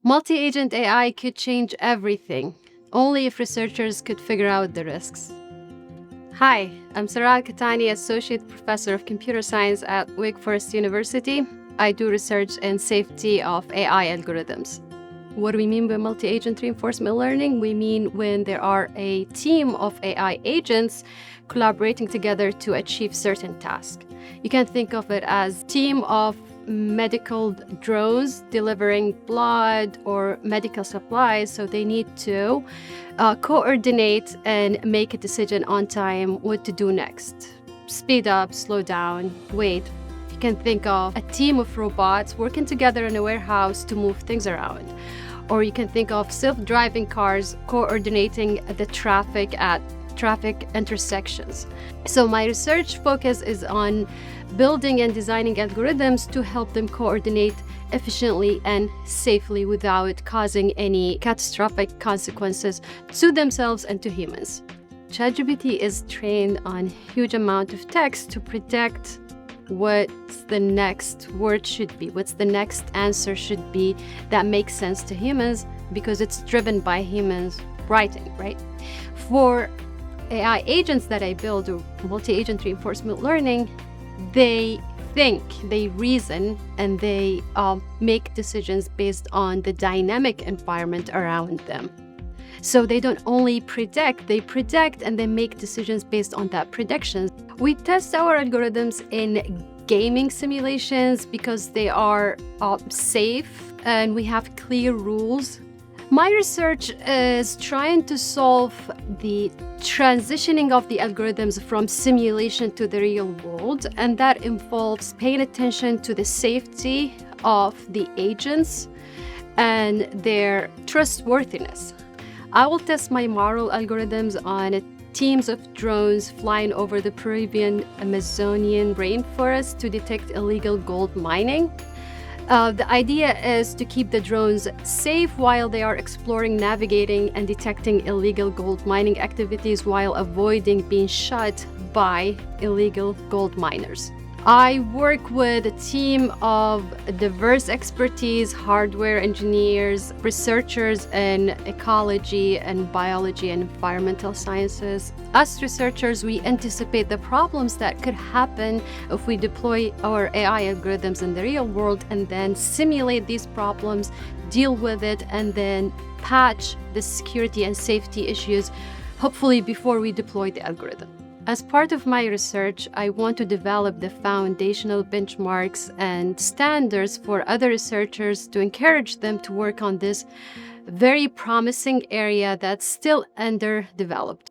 Multi-agent AI could change everything, only if researchers could figure out the risks. Hi, I'm Sarra Alqahtani, Associate Professor of Computer Science at Wake Forest University. I do research in safety of AI algorithms. What do we mean by multi-agent reinforcement learning? We mean when there are a team of AI agents collaborating together to achieve certain tasks. You can think of it as a team of medical drones delivering blood or medical supplies, so they need to coordinate and make a decision on time what to do next. Speed up, slow down, wait. You can think of a team of robots working together in a warehouse to move things around. Or you can think of self-driving cars coordinating the traffic at traffic intersections. So my research focus is on building and designing algorithms to help them coordinate efficiently and safely without causing any catastrophic consequences to themselves and to humans. ChatGPT is trained on a huge amount of text to predict what the next word should be, what's the next answer should be that makes sense to humans, because it's driven by humans writing, right? For AI agents that I build, or multi-agent reinforcement learning, they think, they reason, and they make decisions based on the dynamic environment around them. So they don't only predict, they predict and they make decisions based on that prediction. We test our algorithms in gaming simulations because they are safe and we have clear rules. My research is trying to solve the transitioning of the algorithms from simulation to the real world, and that involves paying attention to the safety of the agents and their trustworthiness. I will test my model algorithms on teams of drones flying over the Peruvian Amazonian rainforest to detect illegal gold mining. The idea is to keep the drones safe while they are exploring, navigating, and detecting illegal gold mining activities while avoiding being shot by illegal gold miners. I work with a team of diverse expertise, hardware engineers, researchers in ecology and biology and environmental sciences. Us researchers, we anticipate the problems that could happen if we deploy our AI algorithms in the real world and then simulate these problems, deal with it, and then patch the security and safety issues, hopefully before we deploy the algorithm. As part of my research, I want to develop the foundational benchmarks and standards for other researchers to encourage them to work on this very promising area that's still underdeveloped.